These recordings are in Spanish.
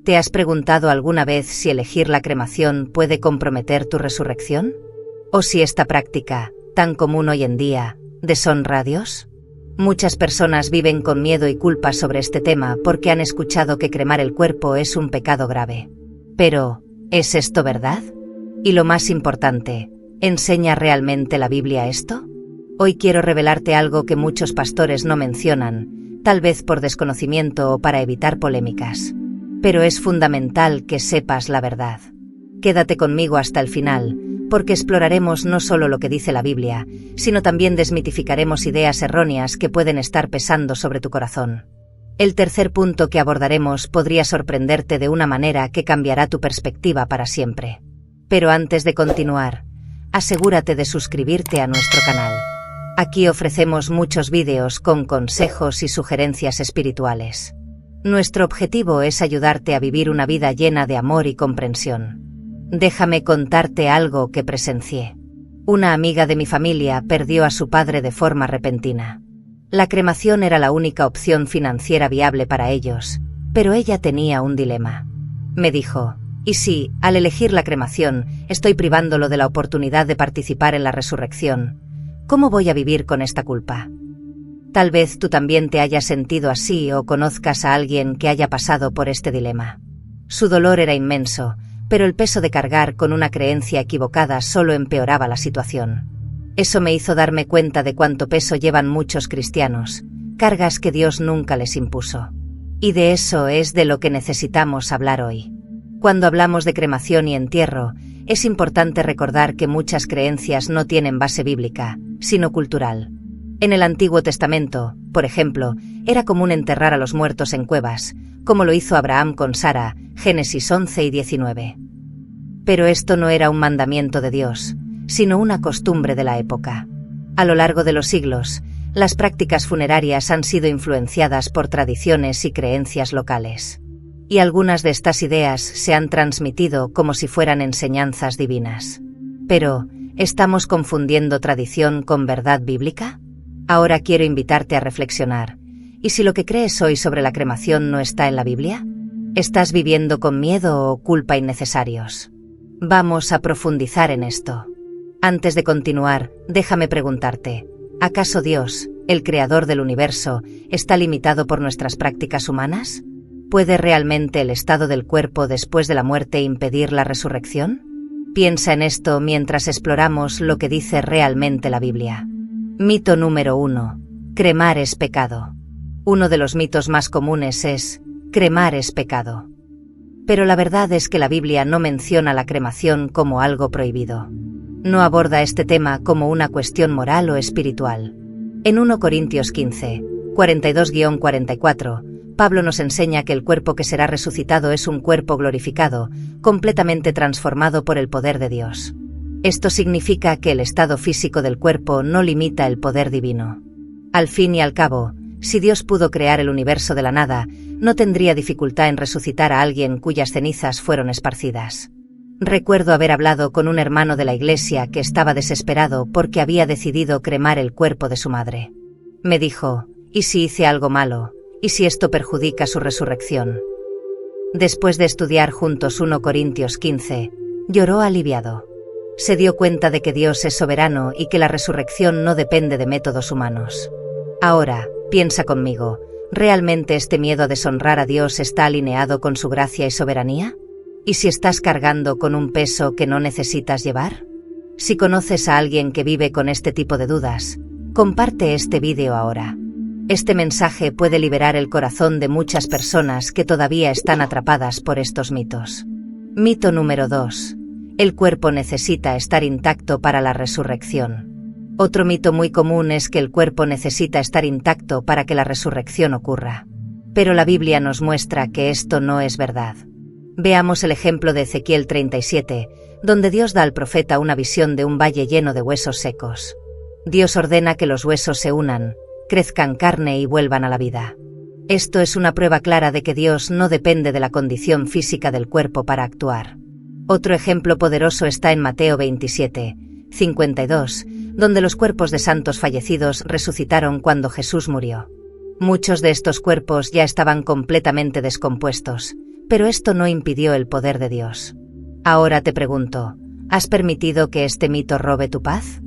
¿Te has preguntado alguna vez si elegir la cremación puede comprometer tu resurrección? ¿O si esta práctica, tan común hoy en día, deshonra a Dios? Muchas personas viven con miedo y culpa sobre este tema porque han escuchado que cremar el cuerpo es un pecado grave. Pero, ¿es esto verdad? Y lo más importante, ¿enseña realmente la Biblia esto? Hoy quiero revelarte algo que muchos pastores no mencionan, tal vez por desconocimiento o para evitar polémicas. Pero es fundamental que sepas la verdad. Quédate conmigo hasta el final, porque exploraremos no solo lo que dice la Biblia, sino también desmitificaremos ideas erróneas que pueden estar pesando sobre tu corazón. El tercer punto que abordaremos podría sorprenderte de una manera que cambiará tu perspectiva para siempre. Pero antes de continuar, asegúrate de suscribirte a nuestro canal. Aquí ofrecemos muchos vídeos con consejos y sugerencias espirituales. Nuestro objetivo es ayudarte a vivir una vida llena de amor y comprensión. Déjame contarte algo que presencié. Una amiga de mi familia perdió a su padre de forma repentina. La cremación era la única opción financiera viable para ellos, pero ella tenía un dilema. Me dijo, ¿y si, al elegir la cremación, estoy privándolo de la oportunidad de participar en la resurrección? ¿Cómo voy a vivir con esta culpa? Tal vez tú también te hayas sentido así o conozcas a alguien que haya pasado por este dilema. Su dolor era inmenso, pero el peso de cargar con una creencia equivocada solo empeoraba la situación. Eso me hizo darme cuenta de cuánto peso llevan muchos cristianos, cargas que Dios nunca les impuso. Y de eso es de lo que necesitamos hablar hoy. Cuando hablamos de cremación y entierro, es importante recordar que muchas creencias no tienen base bíblica, sino cultural. En el Antiguo Testamento, por ejemplo, era común enterrar a los muertos en cuevas, como lo hizo Abraham con Sara, Génesis 11 y 19. Pero esto no era un mandamiento de Dios, sino una costumbre de la época. A lo largo de los siglos, las prácticas funerarias han sido influenciadas por tradiciones y creencias locales. Y algunas de estas ideas se han transmitido como si fueran enseñanzas divinas. Pero, ¿estamos confundiendo tradición con verdad bíblica? Ahora quiero invitarte a reflexionar. ¿Y si lo que crees hoy sobre la cremación no está en la Biblia? ¿Estás viviendo con miedo o culpa innecesarios? Vamos a profundizar en esto. Antes de continuar, déjame preguntarte, ¿acaso Dios, el creador del universo, está limitado por nuestras prácticas humanas? ¿Puede realmente el estado del cuerpo después de la muerte impedir la resurrección? Piensa en esto mientras exploramos lo que dice realmente la Biblia. Mito número 1. Cremar es pecado. Uno de los mitos más comunes es, cremar es pecado. Pero la verdad es que la Biblia no menciona la cremación como algo prohibido. No aborda este tema como una cuestión moral o espiritual. En 1 Corintios 15, 42-44, Pablo nos enseña que el cuerpo que será resucitado es un cuerpo glorificado, completamente transformado por el poder de Dios. Esto significa que el estado físico del cuerpo no limita el poder divino. Al fin y al cabo, si Dios pudo crear el universo de la nada, no tendría dificultad en resucitar a alguien cuyas cenizas fueron esparcidas. Recuerdo haber hablado con un hermano de la iglesia que estaba desesperado porque había decidido cremar el cuerpo de su madre. Me dijo, ¿y si hice algo malo? ¿Y si esto perjudica su resurrección? Después de estudiar juntos 1 Corintios 15, lloró aliviado. Se dio cuenta de que Dios es soberano y que la resurrección no depende de métodos humanos. Ahora, piensa conmigo, ¿realmente este miedo a deshonrar a Dios está alineado con su gracia y soberanía? ¿Y si estás cargando con un peso que no necesitas llevar? Si conoces a alguien que vive con este tipo de dudas, comparte este vídeo ahora. Este mensaje puede liberar el corazón de muchas personas que todavía están atrapadas por estos mitos. Mito número 2. El cuerpo necesita estar intacto para la resurrección. Otro mito muy común es que el cuerpo necesita estar intacto para que la resurrección ocurra. Pero la Biblia nos muestra que esto no es verdad. Veamos el ejemplo de Ezequiel 37, donde Dios da al profeta una visión de un valle lleno de huesos secos. Dios ordena que los huesos se unan, crezcan carne y vuelvan a la vida. Esto es una prueba clara de que Dios no depende de la condición física del cuerpo para actuar. Otro ejemplo poderoso está en Mateo 27, 52, donde los cuerpos de santos fallecidos resucitaron cuando Jesús murió. Muchos de estos cuerpos ya estaban completamente descompuestos, Pero esto no impidió el poder de Dios. Ahora te pregunto, ¿has permitido que este mito robe tu paz?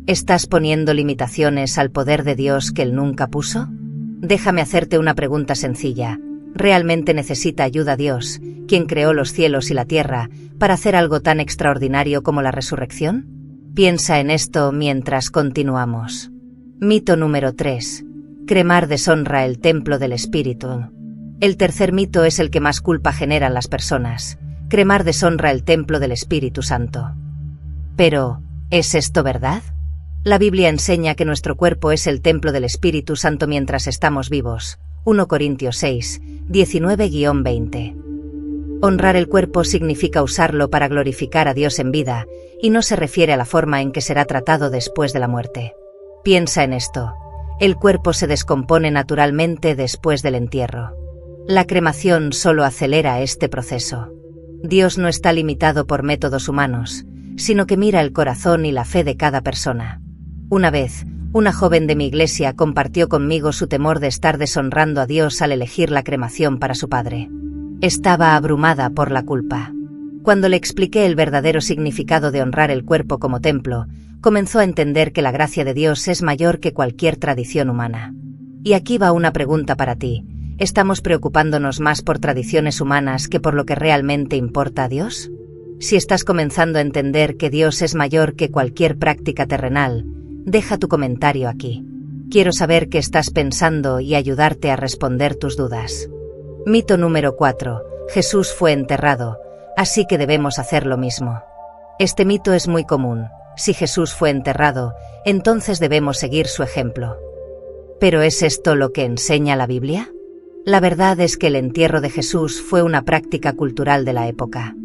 ¿Estás poniendo limitaciones al poder de Dios que Él nunca puso? Déjame hacerte una pregunta sencilla. ¿Realmente necesita ayuda Dios, quien creó los cielos y la tierra, para hacer algo tan extraordinario como la resurrección? Piensa en esto mientras continuamos. Mito número 3. Cremar deshonra el templo del espíritu. El tercer mito es el que más culpa generan las personas. Cremar deshonra el templo del Espíritu Santo. Pero, ¿es esto verdad? La Biblia enseña que nuestro cuerpo es el templo del Espíritu Santo mientras estamos vivos. 1 Corintios 6, 19-20. Honrar el cuerpo significa usarlo para glorificar a Dios en vida, y no se refiere a la forma en que será tratado después de la muerte. Piensa en esto. El cuerpo se descompone naturalmente después del entierro. La cremación solo acelera este proceso. Dios no está limitado por métodos humanos, sino que mira el corazón y la fe de cada persona. Una vez, una joven de mi iglesia compartió conmigo su temor de estar deshonrando a Dios al elegir la cremación para su padre. Estaba abrumada por la culpa. Cuando le expliqué el verdadero significado de honrar el cuerpo como templo, comenzó a entender que la gracia de Dios es mayor que cualquier tradición humana. Y aquí va una pregunta para ti. ¿Estamos preocupándonos más por tradiciones humanas que por lo que realmente importa a Dios? Si estás comenzando a entender que Dios es mayor que cualquier práctica terrenal, deja tu comentario aquí. Quiero saber qué estás pensando y ayudarte a responder tus dudas. Mito número 4. Jesús fue enterrado, así que debemos hacer lo mismo. Este mito es muy común. Si Jesús fue enterrado, entonces debemos seguir su ejemplo. ¿Pero es esto lo que enseña la Biblia? La verdad es que el entierro de Jesús fue una práctica cultural de la época.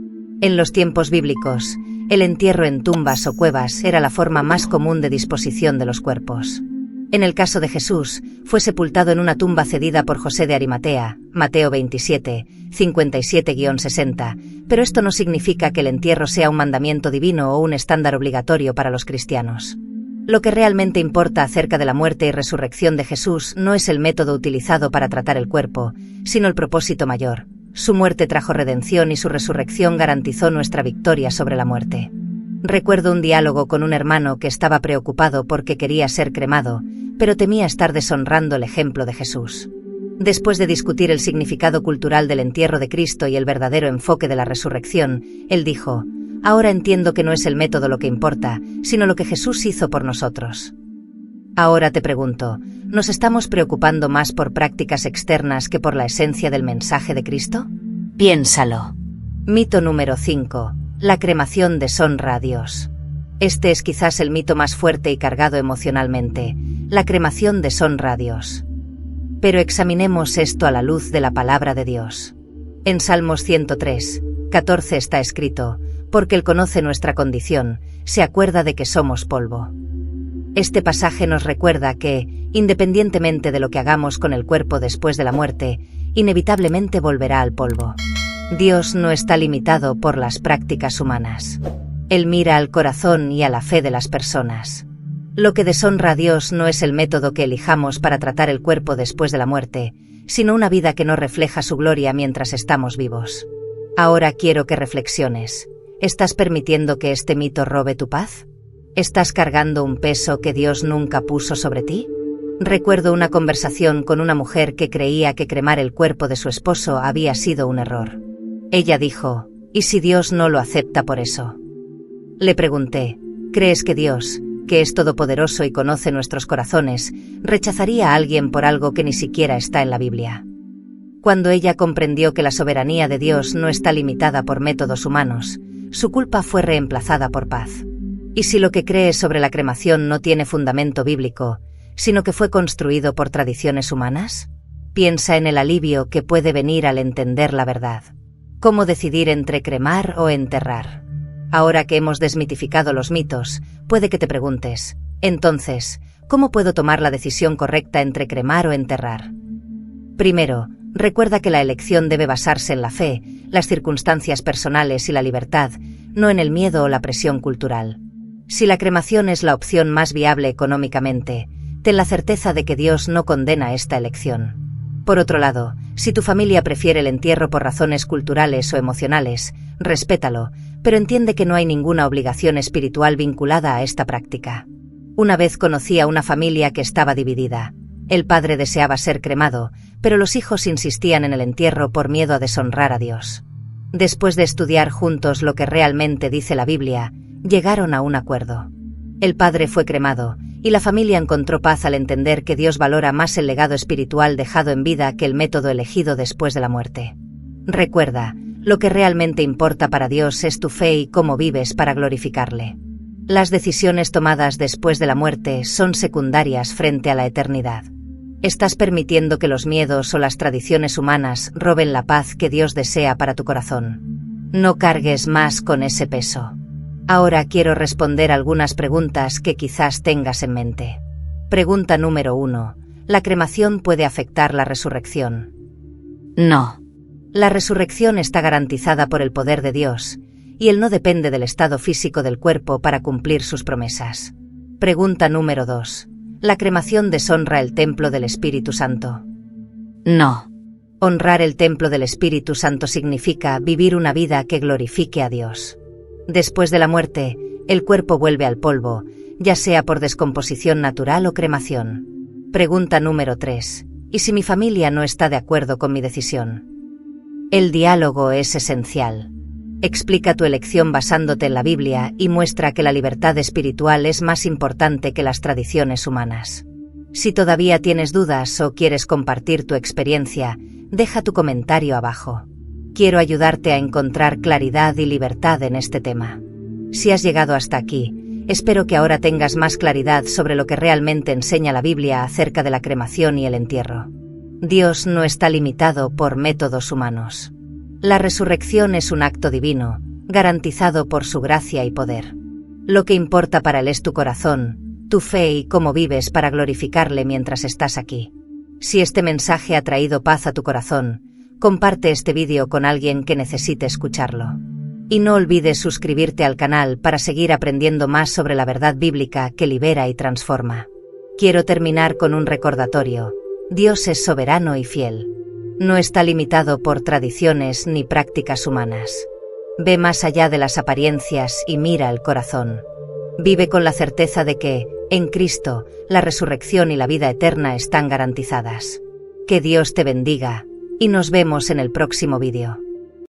En los tiempos bíblicos, el entierro en tumbas o cuevas era la forma más común de disposición de los cuerpos. En el caso de Jesús, fue sepultado en una tumba cedida por José de Arimatea, Mateo 27, 57-60, pero esto no significa que el entierro sea un mandamiento divino o un estándar obligatorio para los cristianos. Lo que realmente importa acerca de la muerte y resurrección de Jesús no es el método utilizado para tratar el cuerpo, sino el propósito mayor. Su muerte trajo redención y su resurrección garantizó nuestra victoria sobre la muerte. Recuerdo un diálogo con un hermano que estaba preocupado porque quería ser cremado, pero temía estar deshonrando el ejemplo de Jesús. Después de discutir el significado cultural del entierro de Cristo y el verdadero enfoque de la resurrección, él dijo: «Ahora entiendo que no es el método lo que importa, sino lo que Jesús hizo por nosotros». Ahora te pregunto, ¿nos estamos preocupando más por prácticas externas que por la esencia del mensaje de Cristo? Piénsalo. Mito número 5. La cremación deshonra a Dios. Este es quizás el mito más fuerte y cargado emocionalmente. La cremación deshonra a Dios. Pero examinemos esto a la luz de la palabra de Dios. En Salmos 103, 14 está escrito: «Porque Él conoce nuestra condición, se acuerda de que somos polvo». Este pasaje nos recuerda que, independientemente de lo que hagamos con el cuerpo después de la muerte, inevitablemente volverá al polvo. Dios no está limitado por las prácticas humanas. Él mira al corazón y a la fe de las personas. Lo que deshonra a Dios no es el método que elijamos para tratar el cuerpo después de la muerte, sino una vida que no refleja su gloria mientras estamos vivos. Ahora quiero que reflexiones. ¿Estás permitiendo que este mito robe tu paz? ¿Estás cargando un peso que Dios nunca puso sobre ti? Recuerdo una conversación con una mujer que creía que cremar el cuerpo de su esposo había sido un error. Ella dijo: «¿Y si Dios no lo acepta por eso?». Le pregunté: ¿crees que Dios, que es todopoderoso y conoce nuestros corazones, rechazaría a alguien por algo que ni siquiera está en la Biblia? Cuando ella comprendió que la soberanía de Dios no está limitada por métodos humanos, su culpa fue reemplazada por paz. ¿Y si lo que crees sobre la cremación no tiene fundamento bíblico, sino que fue construido por tradiciones humanas? Piensa en el alivio que puede venir al entender la verdad. ¿Cómo decidir entre cremar o enterrar? Ahora que hemos desmitificado los mitos, puede que te preguntes: entonces, ¿cómo puedo tomar la decisión correcta entre cremar o enterrar? Primero, recuerda que la elección debe basarse en la fe, las circunstancias personales y la libertad, no en el miedo o la presión cultural. Si la cremación es la opción más viable económicamente, ten la certeza de que Dios no condena esta elección. Por otro lado, si tu familia prefiere el entierro por razones culturales o emocionales, respétalo, pero entiende que no hay ninguna obligación espiritual vinculada a esta práctica. Una vez conocí a una familia que estaba dividida. El padre deseaba ser cremado, pero los hijos insistían en el entierro por miedo a deshonrar a Dios. Después de estudiar juntos lo que realmente dice la Biblia, llegaron a un acuerdo. El padre fue cremado, y la familia encontró paz al entender que Dios valora más el legado espiritual dejado en vida que el método elegido después de la muerte. Recuerda, lo que realmente importa para Dios es tu fe y cómo vives para glorificarle. Las decisiones tomadas después de la muerte son secundarias frente a la eternidad. Estás permitiendo que los miedos o las tradiciones humanas roben la paz que Dios desea para tu corazón. No cargues más con ese peso. Ahora quiero responder algunas preguntas que quizás tengas en mente. Pregunta número 1. ¿La cremación puede afectar la resurrección? No. La resurrección está garantizada por el poder de Dios, y Él no depende del estado físico del cuerpo para cumplir sus promesas. Pregunta número 2. ¿La cremación deshonra el templo del Espíritu Santo? No. Honrar el templo del Espíritu Santo significa vivir una vida que glorifique a Dios. Después de la muerte, el cuerpo vuelve al polvo, ya sea por descomposición natural o cremación. Pregunta número 3. ¿Y si mi familia no está de acuerdo con mi decisión? El diálogo es esencial. Explica tu elección basándote en la Biblia y muestra que la libertad espiritual es más importante que las tradiciones humanas. Si todavía tienes dudas o quieres compartir tu experiencia, deja tu comentario abajo. Quiero ayudarte a encontrar claridad y libertad en este tema. Si has llegado hasta aquí, espero que ahora tengas más claridad sobre lo que realmente enseña la Biblia acerca de la cremación y el entierro. Dios no está limitado por métodos humanos. La resurrección es un acto divino, garantizado por su gracia y poder. Lo que importa para Él es tu corazón, tu fe y cómo vives para glorificarle mientras estás aquí. Si este mensaje ha traído paz a tu corazón, comparte este vídeo con alguien que necesite escucharlo. Y no olvides suscribirte al canal para seguir aprendiendo más sobre la verdad bíblica que libera y transforma. Quiero terminar con un recordatorio. Dios es soberano y fiel. No está limitado por tradiciones ni prácticas humanas. Ve más allá de las apariencias y mira el corazón. Vive con la certeza de que, en Cristo, la resurrección y la vida eterna están garantizadas. Que Dios te bendiga, y nos vemos en el próximo vídeo.